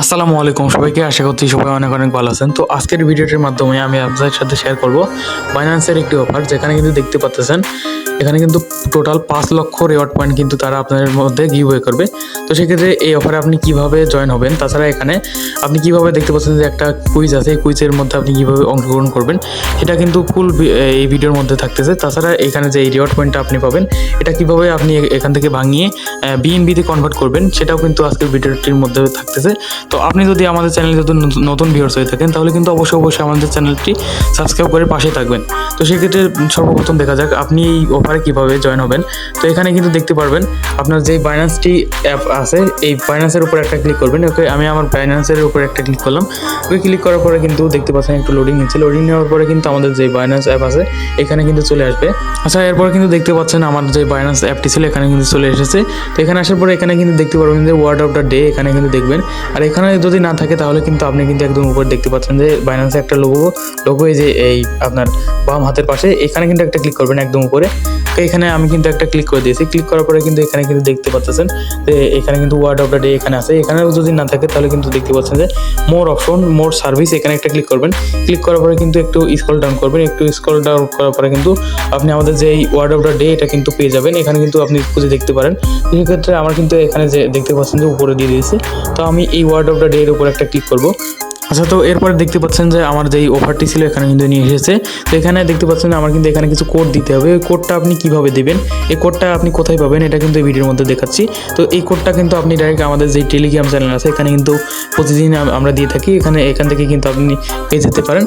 আসসালামু আলাইকুম সবাইকে, আশা করছি সবাই অনেক অনেক ভালো আছেন। তো আজকের ভিডিওটির মাধ্যমে আমি আপনাদের সাথে শেয়ার করব বাইন্যান্সের একটি অফার, যেখানে কিন্তু দেখতে পাচ্ছেন এখানে কিন্তু টোটাল 5 লক্ষ রিওয়ার্ড পয়েন্ট কিন্তু তারা আপনাদের মধ্যে গিভওয়ে করবে। তো সেক্ষেত্রে এই অফারে আপনি কিভাবে জয়েন হবেন, তাছাড়া এখানে আপনি কিভাবে দেখতে পাচ্ছেন যে একটা কুইজ আছে, এই কুইজের মধ্যে আপনি কিভাবে অংশগ্রহণ করবেন এটা কিন্তু ফুল এই ভিডিওর মধ্যে থাকতেছে। তাছাড়া এখানে যে এই রিওয়ার্ড পয়েন্টটা আপনি পাবেন এটা কিভাবে আপনি এখান থেকে ভাঙিয়ে বিএনবিতে কনভার্ট করবেন সেটাও কিন্তু আজকের ভিডিওটির মধ্যে থাকতেছে। তো আপনি যদি আমাদের চ্যানেলে যদি নতুন ভিউয়ার্স হয়ে থাকেন তাহলে কিন্তু অবশ্যই আমাদের চ্যানেলটি সাবস্ক্রাইব করে পাশে থাকবেন। তো সেক্ষেত্রে সর্বপ্রথম দেখা যাক আপনি এই অফারে কীভাবে জয়েন হবেন। তো এখানে কিন্তু দেখতে পারবেন আপনার যে বাইন্যান্সটি অ্যাপ আছে, এই বাইন্যান্সের উপর একটা ক্লিক করবেন। ওকে, আমি আমার বাইন্যান্সের উপর একটা ক্লিক করলাম। ওই ক্লিক করার পরে কিন্তু দেখতে পাচ্ছেন একটু লোডিং নিচ্ছে। লোডিং নেওয়ার পরে কিন্তু আমাদের যে বাইন্যান্স অ্যাপ আছে এখানে কিন্তু চলে আসবে। আচ্ছা, এরপর কিন্তু দেখতে পাচ্ছেন আমার যে বাইন্যান্স অ্যাপটি ছিল এখানে কিন্তু চলে এসেছে। তো এখানে আসার পরে এখানে কিন্তু দেখতে পারবেন যে ওয়ার্ড অফ দ্য ডে এখানে কিন্তু দেখবেন। আর এখানে যদি না থাকে তাহলে কিন্তু আপনি কিন্তু একদম উপরে দেখতে পাচ্ছেন যে বাইন্যান্সে একটা লোগো এই যে এই আপনার বাম হাতের পাশে এখানে কিন্তু একটা ক্লিক করবেন একদম উপরে। তো এখানে আমি কিন্তু একটা ক্লিক করে দিয়েছি। ক্লিক করার পরে কিন্তু এখানে কিন্তু দেখতে পাচ্ছেন যে এখানে কিন্তু ওয়ার্ড অফ দ্য ডে এখানে আছে। এখানেও যদি না থাকে তাহলে কিন্তু দেখতে পাচ্ছেন যে মোর অপশন, মোর সার্ভিস, এখানে একটা ক্লিক করবেন। ক্লিক করার পরে কিন্তু একটু স্ক্রল ডাউন করবেন। একটু স্ক্রল ডাউন করার পরে কিন্তু আপনি আমাদের যে এই ওয়ার্ড অফ দ্য ডে এটা কিন্তু পেয়ে যাবেন। এখানে কিন্তু আপনি খুঁজে দেখতে পারেন। সেক্ষেত্রে আমার কিন্তু এখানে যে দেখতে পাচ্ছেন যে উপরে দিয়ে দিয়েছি। তো আমি এই ওয়ার্ড অফ দ্য ডে এর উপর একটা ক্লিক করব। আচ্ছা, তো এরপরে দেখতে পাচ্ছেন যে আমার যেই অফারটি ছিল এখানে কিন্তু নিয়ে এসেছে। তো এখানে দেখতে পাচ্ছেন আমার কিন্তু এখানে কিছু কোড দিতে হবে। এই কোডটা আপনি কিভাবে দেবেন, এই কোডটা আপনি কোথায় পাবেন এটা কিন্তু এই ভিডিওর মধ্যে দেখাচ্ছি। তো এই কোডটা কিন্তু আপনি ডাইরেক্ট আমাদের যে টেলিগ্রাম চ্যানেল আছে এখানে কিন্তু প্রতিদিন আমরা দিয়ে থাকি। এখান থেকে কিন্তু আপনি পেয়ে যেতে পারেন।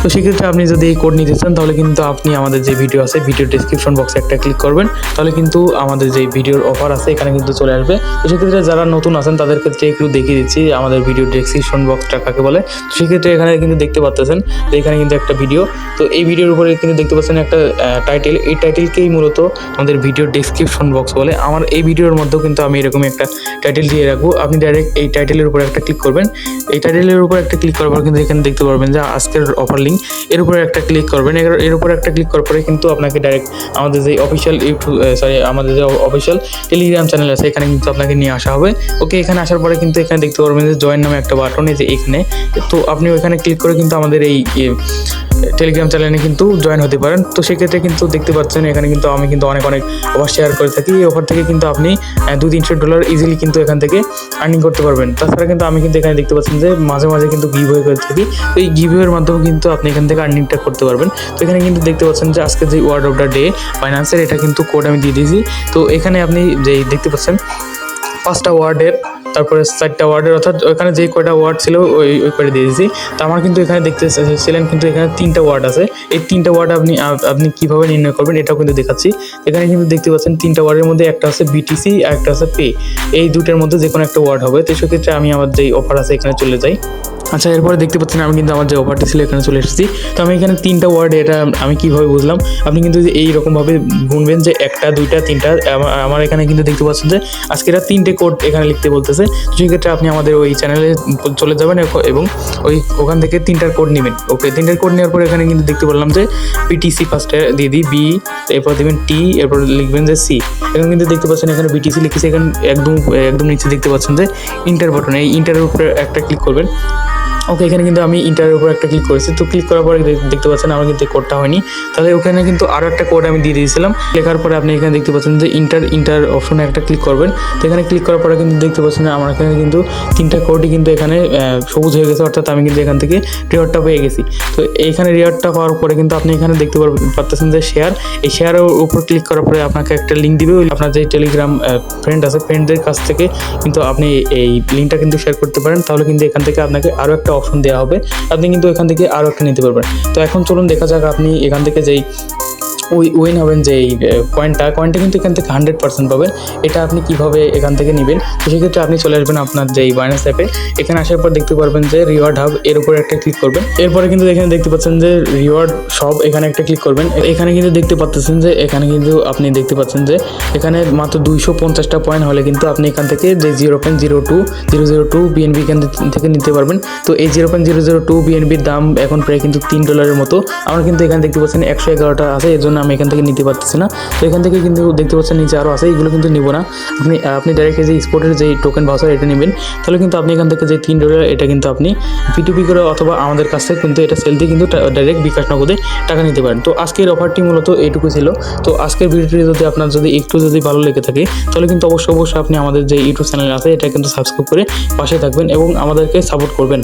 তো সেক্ষেত্রে আপনি যদি এই কোড নিতে চান তাহলে কিন্তু আপনি আমাদের যে ভিডিও আছে ভিডিও ডেসক্রিপশন বক্সে একটা ক্লিক করবেন। তাহলে কিন্তু আমাদের যে ভিডিওর অফার আছে এখানে কিন্তু চলে আসবে। তো সেক্ষেত্রে যারা নতুন আছেন তাদের ক্ষেত্রে একটু দেখিয়ে দিচ্ছি আমাদের ভিডিও ডেসক্রিপশন বক্সটা কাকে বলে। তো সেক্ষেত্রে এখানে কিন্তু দেখতে পাচ্ছেন যে এখানে কিন্তু একটা ভিডিও। তো এই ভিডিওর উপরে কিন্তু দেখতে পাচ্ছেন একটা টাইটেল। এই টাইটেলকেই মূলত আমাদের ভিডিও ডেসক্রিপশন বক্স বলে। আমার এই ভিডিওর মধ্যেও কিন্তু আমি এরকম একটা টাইটেল দিয়ে রাখবো। আপনি ডাইরেক্ট এই টাইটেলের উপরে একটা ক্লিক করবেন। এই টাইটেলের উপর একটা ক্লিক করার পর কিন্তু এখানে দেখতে পারবেন যে আজকের অফার লিঙ্ক, এর উপরে একটা ক্লিক করবেন। এর উপরে একটা ক্লিক করার পরে কিন্তু আপনাকে ডাইরেক্ট আমাদের যে অফিসিয়াল আমাদের যে অফিসিয়াল টেলিগ্রাম চ্যানেল আছে এখানে কিন্তু আপনাকে নিয়ে আসা হবে। ওকে, এখানে আসার পরে কিন্তু এখানে দেখতে পারবেন যে জয়েন নামে একটা বাটন এই যে এখানে। তো আপনি ওইখানে ক্লিক করে কিন্তু আমাদের এই টেলিগ্রাম চ্যানেলে কিন্তু জয়েন হতে পারেন। তো সেক্ষেত্রে কিন্তু দেখতে পাচ্ছেন এখানে কিন্তু আমি কিন্তু অনেক অফার শেয়ার করে থাকি। এই অফার থেকে কিন্তু আপনি $200-300 ইজিলি কিন্তু এখান থেকে আর্নিং করতে পারবেন। তাছাড়া কিন্তু আমি কিন্তু এখানে দেখতে পাচ্ছেন যে মাঝে মাঝে কিন্তু গিভওয়ে করে থাকি। তো এই গিভওয়ের মাধ্যমে কিন্তু আপনি এখান থেকে আর্নিংটা করতে পারবেন। তো এখানে কিন্তু দেখতে পাচ্ছেন যে আজকে যে ওয়ার্ড অফ দ্য ডে ফাইন্যান্সের এটা কিন্তু কোড আমি দিয়ে দিয়েছি। তো এখানে আপনি যেই দেখতে পাচ্ছেন 5টা ওয়ার্ডের, তারপরে 4টা ওয়ার্ডের, অর্থাৎ ওখানে যেই কয়টা ওয়ার্ড ছিল ওই করে দিয়ে দিয়েছি। তো আমার কিন্তু এখানে দেখতে ছিলেন কিন্তু এখানে 3টা ওয়ার্ড আছে। এই 3টা ওয়ার্ড আপনি কীভাবে নির্ণয় করবেন এটাও কিন্তু দেখাচ্ছি। এখানে কিন্তু দেখতে পাচ্ছেন 3টা ওয়ার্ডের মধ্যে একটা আছে বিটিসি আর একটা আছে পে। এই দুটোর মধ্যে যে কোনো একটা ওয়ার্ড হবে। তো সেক্ষেত্রে আমি আমার যেই অফার আছে এখানে চলে যাই। আচ্ছা, এরপরে দেখতে পাচ্ছেন আমি কিন্তু আমার যে অফারটি ছিল এখানে চলে এসেছি। তো আমি এখানে 3টা ওয়ার্ড, এটা আমি কীভাবে বুঝলাম, আপনি কিন্তু এইরকমভাবে গুনবেন যে 1টা 2টা 3টা। আমার এখানে কিন্তু দেখতে পাচ্ছেন যে আজকে 3টে কোড এখানে লিখতে বলতেছে। সেক্ষেত্রে আপনি আমাদের ওই চ্যানেলে চলে যাবেন এবং ওখান থেকে 3টার কোড নেবেন। ওকে, 3টার কোড নেওয়ার পর এখানে কিন্তু দেখতে পারলাম যে বিটিসি ফার্স্টে দিয়ে দিই, বি, এরপর দেবেন টি, এরপর লিখবেন যে সি। এখন কিন্তু দেখতে পাচ্ছেন এখানে বিটিসি লিখেছে। এখানে একদম নিচে দেখতে পাচ্ছেন যে ইন্টার বাটন, এই ইন্টারের উপরে একটা ক্লিক করবেন। ওকে, এখানে কিন্তু আমি ইন্টারের উপর একটা ক্লিক করেছি। তো ক্লিক করার পরে দেখতে পাচ্ছেন আমার কিন্তু কোডটা হয়নি। তাহলে ওখানে কিন্তু আরও একটা কোড আমি দিয়ে দিয়েছিলাম। লেখার পরে আপনি এখানে দেখতে পাচ্ছেন যে ইন্টার অপশনে একটা ক্লিক করবেন। তো এখানে ক্লিক করার পরে কিন্তু দেখতে পাচ্ছেন যে আমার এখানে কিন্তু 3টা কোডই কিন্তু এখানে সবুজ হয়ে গেছে, অর্থাৎ আমি কিন্তু এখান থেকে রিওয়ার্ডটা পেয়ে গেছি। তো এইখানে রিওয়ার্ডটা পাওয়ার পরে কিন্তু আপনি এখানে দেখতে পাচ্ছেন যে শেয়ার, এই শেয়ারের উপর ক্লিক করার পরে আপনাকে একটা লিঙ্ক দিবে। আপনার যে টেলিগ্রাম ফ্রেন্ড আছে ফ্রেন্ডদের কাছ থেকে কিন্তু আপনি এই লিঙ্কটা কিন্তু শেয়ার করতে পারেন। তাহলে কিন্তু এখান থেকে আপনাকে আরও একটা অপশন দেওয়া হবে, আপনি কিন্তু এখান থেকে আরও একটা নিতে পারবেন। তো এখন চলুন দেখা যাক আপনি এখান থেকে যেই উইন হবেন যে এই কয়েনটা কিন্তু এখান থেকে 100% পাবেন। এটা আপনি কিভাবে এখান থেকে নেবেন, তো সেক্ষেত্রে আপনি চলে আসবেন আপনার যে বাইন্যান্স অ্যাপে। এখানে আসার পর দেখতে পারবেন যে রিওয়ার্ড হাব, এর উপরে একটা ক্লিক করবেন। এরপরে কিন্তু এখানে দেখতে পাচ্ছেন যে রিওয়ার্ড সব, এখানে একটা ক্লিক করবেন। এখানে কিন্তু দেখতে পাচ্ছেন যে এখানে কিন্তু আপনি দেখতে পাচ্ছেন যে এখানে মাত্র 250টা পয়েন্ট হলে কিন্তু আপনি এখান থেকে যে 0.002 বিএনবি এখান থেকে নিতে পারবেন। তো এই 0.002 বিএনবির দাম এখন প্রায় কিন্তু $3 মতো। আমার কিন্তু এখানে দেখতে পাচ্ছেন 111টা আছে, এর জন্য জন্য আমি এখান থেকে নিতে পারতেছি না। তো এখান থেকে কিন্তু দেখতে পাচ্ছেন নিচে আরও আছে, এগুলো কিন্তু নিব না। আপনি ডাইরেক্ট এই যে স্পোর্টের যে টোকেন ভাউচার এটা নেবেন, তাহলে কিন্তু আপনি এখান থেকে যে $3 এটা কিন্তু আপনি P2P করে অথবা আমাদের কাছ থেকে কিন্তু এটা সেল দিয়ে কিন্তু ডাইরেক্ট বিকাশ নগদে টাকা নিতে পারেন। তো আজকের অফারটি মূলত এইটুকু ছিল। তো আজকের ভিডিওটি যদি আপনার একটু ভালো লেগে থাকে, তাহলে কিন্তু অবশ্যই আপনি আমাদের যে ইউটিউব চ্যানেল আছে এটা কিন্তু সাবস্ক্রাইব করে পাশে থাকবেন এবং আমাদেরকে সাপোর্ট করবেন।